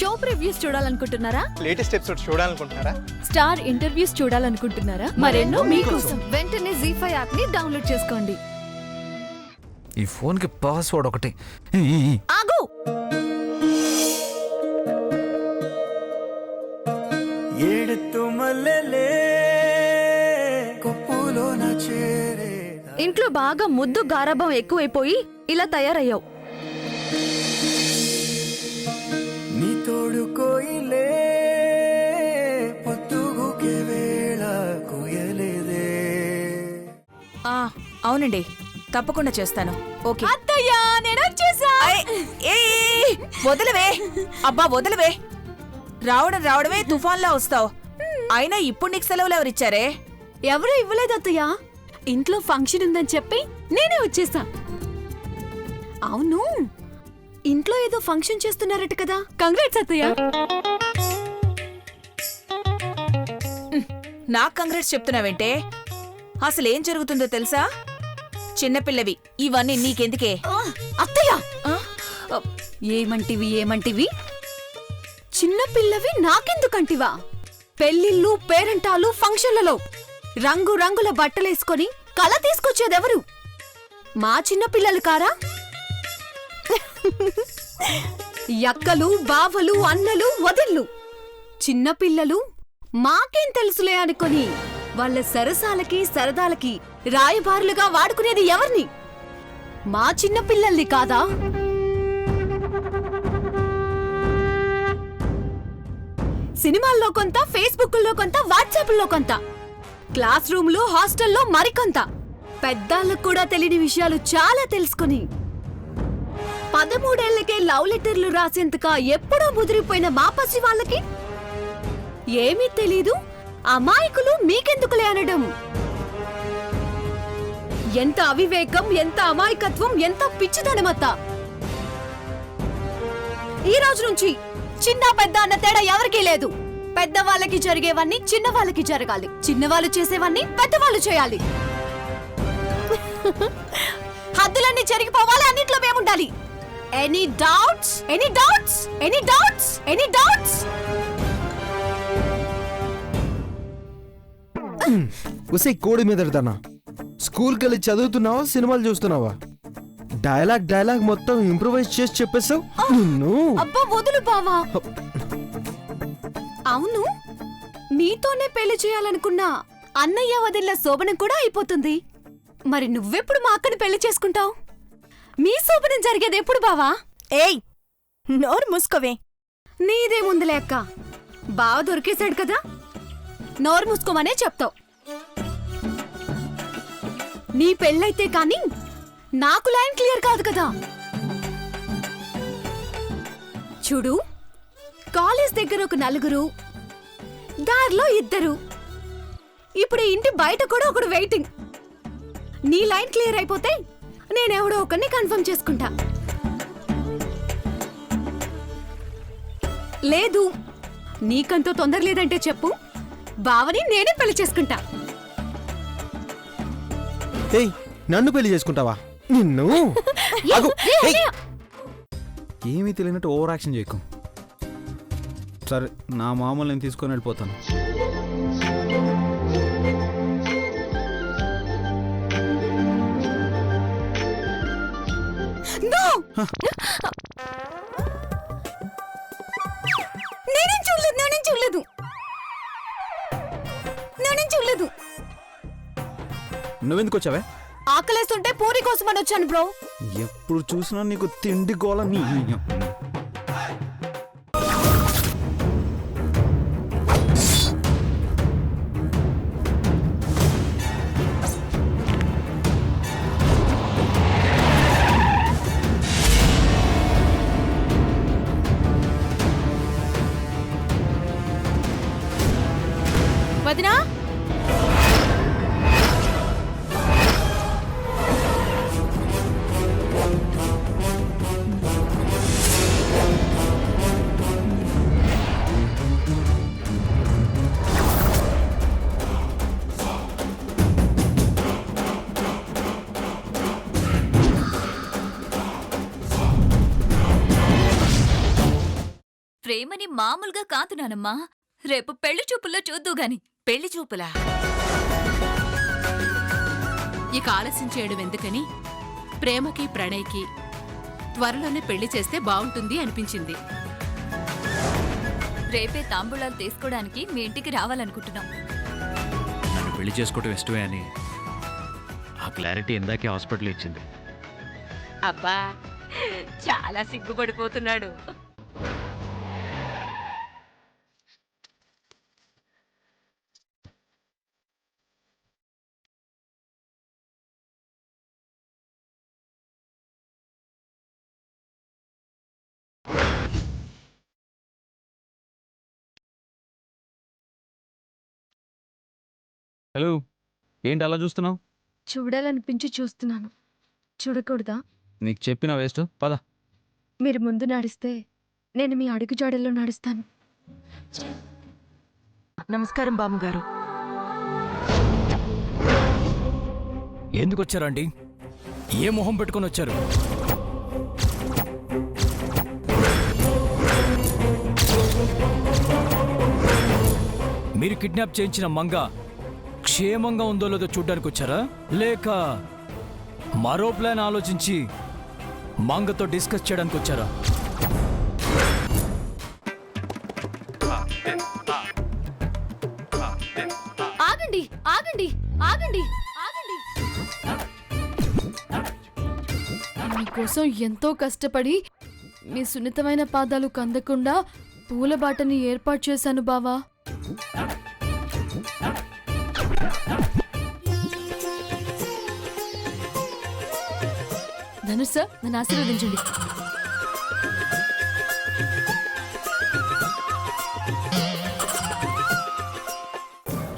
Show previews చూడాలనుకుంటున్నారా? Latest episode చూడాలనుకుంటున్నారా? Star interviews చూడాలనుకుంటున్నారా? మరెన్నో మీకోసం వెంటనే ZEE5 యాప్ ని డౌన్లోడ్ చేసుకోండి. ఈ ఫోన్ కి పాస్వర్డ్ ఒకటి. ఆగు! ఇంట్లో బాగా ముద్దు గారాబం ఎక్కువైపోయి ఇలా తయారయ్యావు. అవునండి, తప్పకుండా చేస్తాను. ఓకే అత్తయ్యా, నేను వచ్చేసా. వదలవే, అబ్బా వదలవే. రావడమే తుఫాన్లా వస్తావు. అయినా ఇప్పుడు నీకు సెలవులు ఎవరిచ్చారే? ఎవరూ ఇవ్వలేదు అత్తయ్యా. ఇంట్లో ఫంక్షన్ ఉందని చెప్పి నేనే వచ్చేసా. అవును, ఇంట్లో ఏదో ఫంక్షన్ చేస్తున్నారట కదా? కంగ్రాట్స్ అత్తయ్యా. నాకు కంగ్రాట్స్ చెప్తున్నావేంటే? అసలేం జరుగుతుందో తెలుసా? చిన్నపిల్లవి, ఇవన్నీ నీకెందుకే? అత్తయ్య, ఏమంటివి? చిన్నపిల్లవి నాకెందుకంటివా? పెళ్లిళ్ళు, పేరంటాలు, ఫంక్షన్లలో రంగు రంగుల బట్టలేసుకొని కళ తీసుకొచ్చేదెవరు? మా చిన్నపిల్లలు కారా? యక్కలు, బావలు, అన్నలు, వదిళ్ళు. చిన్నపిల్లలు మాకేం తెలుసులే అనుకొని వాళ్ళ సరసాలకి సరదాలకి రాయబారులుగా వాడుకునేది ఎవరిని? మా చిన్నపిల్లల్ని కాదా? సినిమాల్లో కొంత, ఫేస్బుక్లో కొంత, వాట్సాప్లో కొంత, క్లాస్ రూమ్లో, హాస్టల్లో మరికొంత. పెద్దాళ్ళకు కూడా తెలియని విషయాలు చాలా తెలుసుకుని 13 ఏళ్లకే లవ్ లెటర్లు రాసేంతగా ఎప్పుడో ముదిరిపోయిన మా పసి వాళ్ళకి ఏమీ తెలీదు, అమాయకులు మీకెందుకులే అనడం. ఎంత అవివేకం, ఎంత అమాయకత్వం, ఎంత పిచ్చిదనమత్త. ఈ రోజు నుంచి చిన్న పెద్ద అన్న తేడా ఎవరికీ లేదు. పెద్దవాళ్ళకి జరిగేవన్నీ చిన్నవాళ్ళకి జరగాలి, చిన్నవాళ్ళు చేసేవన్నీ పెద్దవాళ్ళు చేయాలి. హద్దులన్నీ జరిగిపోవాలి, అన్నిట్లో మేముండాలి. Any doubts? Any doubts? Any doubts? Any doubts? ఉసే కోడి మీద స్కూల్కి వెళ్ళి చదువుతున్నావా, సినిమాలు చూస్తున్నావా? డైలాగ్ మొత్తం ఇంప్రూవైజ్ చేసి చెప్పేసావు. అబ్బా వదులు బావా. అవును, నీతోనే పెళ్లి చేయాలనుకున్నా అన్నయ్య వదిల్ల శోభనం కూడా అయిపోతుంది. మరి నువ్వెప్పుడు మా అక్కని పెళ్లి చేసుకుంటావు? మీ శోభనం జరిగేది ఎప్పుడు బావా? ఏయ్, నోరు మూసుకోవే. నీదేముందులే అక్క, బావ దొరికేశాడు కదా, నోరు మూసుకోమనే చెప్తావు. నీ పెళ్ళైతే కాని నాకు లైన్ క్లియర్ కాదు కదా. చూడు, కాలేజ్ దగ్గర ఒక 4, దారిలో 2, ఇప్పుడు ఇంటి బయట కూడా ఒకడు వెయిటింగ్. నీ లైన్ క్లియర్ అయిపోతే నేనెవడో ఒకరిని కన్ఫర్మ్ చేసుకుంటా. లేదు, నీకంతో తొందర లేదంటే చెప్పు, బావని నేనే పెళ్లి చేసుకుంటా. ఏయ్, నన్ను పెళ్లి చేసుకుంటావా? నిన్ను ఏమీ తెలియనట్టు ఓవర్ యాక్షన్ చేయకు. సరే, నా మామూలు నేను తీసుకొని వెళ్ళిపోతాను. నేనేం చూడలేదు. నువ్వెందుకు వచ్చావే? ఆకలేస్తుంటే పూరి కోసమని వచ్చాను బ్రో. ఎప్పుడు చూసినా నీకు తిండి గోల. వదినా, ప్రేమని మామూలుగా కాదు నానమ్మా. రేపు పెళ్లి చూపుల్లో చూద్దు గాని. పెళ్లి చూపులా? ఇక ఆలస్యం చేయడం ఎందుకని ప్రేమకి ప్రణయ్కి త్వరలోనే పెళ్లి చేస్తే బావుంటుంది అనిపించింది. రేపే తాంబూలాలు తీసుకోవడానికి మీ ఇంటికి రావాలనుకుంటున్నాం. నన్ను పెళ్లి చేసుకోవటం ఇష్టమే అని ఆ క్లారిటీ ఇందాకే హాస్పిటల్ ఇచ్చింది. అబ్బా చాలా సిగ్గుపడిపోతున్నాడు. హలో, ఏంటి అలా చూస్తున్నావు? చూడాలనిపించి చూస్తున్నాను. చూడకూడదా? నీకు చెప్పిన వేస్ట్, పద. మీరు ముందు నడిస్తే నేను మీ అడుగు జాడల్లో నడుస్తాను. నమస్కారం బామ్మగారు. ఎందుకు వచ్చారండి? ఏ మొహం పెట్టుకొని వచ్చారు? మీరు కిడ్నాప్ చేయించిన మంగ క్షేమంగా ఉందో లేదో చూడ్డానికి వచ్చారా, లేక మరో ప్లాన్ ఆలోచించి మంగతో డిస్కస్ చేయడానికి వచ్చారా? ఆగండి ఆగండి ఆగండి ఆగండి. మీకోసం ఎంతో కష్టపడి మీ సున్నితమైన పాదాలు కందకుండా పూల బాటని ఏర్పాటు చేశాను బావా. ధనుష్ సార్, నన్ను ఆశీర్వదించండి.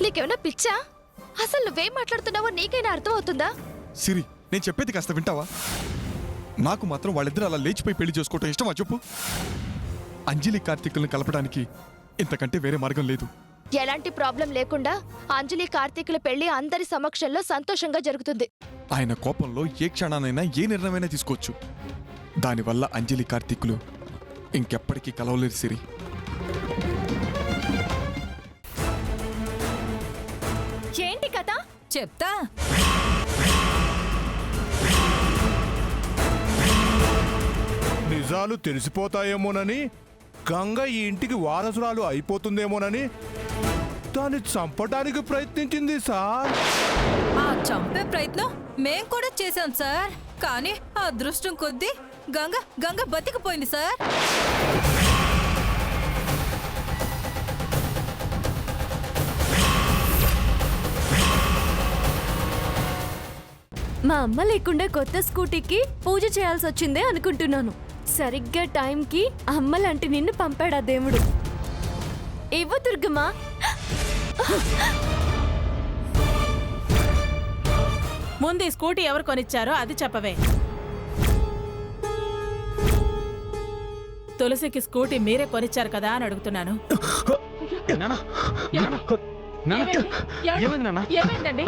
నీకేమైనా పిచ్చా? అసలు నువ్వేం మాట్లాడుతున్నావో నీకైనా అర్థం అవుతుందా? సిరి, నేను చెప్పేది కాస్త వింటావా? నాకు మాత్రం వాళ్ళిద్దరూ అలా లేచిపోయి పెళ్లి చేసుకోవటం ఇష్టమా చెప్పు? అంజలి కార్తీకులను కలపడానికి ఇంతకంటే వేరే మార్గం లేదు. ఎలాంటి ప్రాబ్లం లేకుండా అంజలి కార్తీకుల పెళ్లి అందరి సమక్షంలో సంతోషంగా జరుగుతుంది. ఆయన కోపంలో ఏ క్షణానైనా ఏ నిర్ణయమైనా తీసుకోవచ్చు. దానివల్ల అంజలి కార్తీకులు ఇంకెప్పటికీ కలవలేరు సిరి. ఏంటి కథ? చెప్తా. నిజాలు తెలిసిపోతాయేమోనని, గంగ ఈ ఇంటికి వారసురాలు అయిపోతుందేమోనని దాన్ని చంపడానికి ప్రయత్నించింది సార్. ఆ చంపే ప్రయత్నం మేం కూడా చేశాం సార్. కానీ ఆ అదృష్టం కొద్దీ గంగ బతికిపోయింది సార్. మా అమ్మ లేకుండా కొత్త స్కూటీకి పూజ చేయాల్సి వచ్చిందే అనుకుంటున్నాను. సరిగ్గా టైంకి అమ్మ లాంటి నిన్ను పంపాడా దేవుడు. ఇవ్వు దుర్గమ్మా. ముందు ఈ స్కూటీ ఎవరు కొనిచ్చారో అది చెప్పవే. తులసికి స్కూటీ మీరే కొనిచ్చారు కదా అని అడుగుతున్నాను. ఏమైందండి?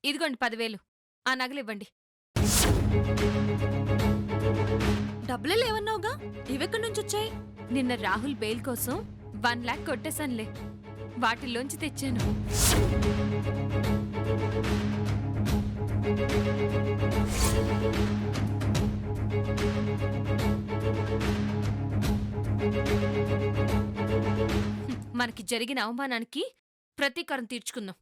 ఇదిగోండి 10,000. ఆ నగలివ్వండి. డబ్బులు లేవన్నావుగా, ఇవెక్కడి నుంచి వచ్చాయి? నిన్న రాహుల్ బెయిల్ కోసం 1 lakh కొట్టేశానులే. వాటిల్లోంచి తెచ్చాను. మనకి జరిగిన అవమానానికి ప్రతీకారం తీర్చుకుందాం.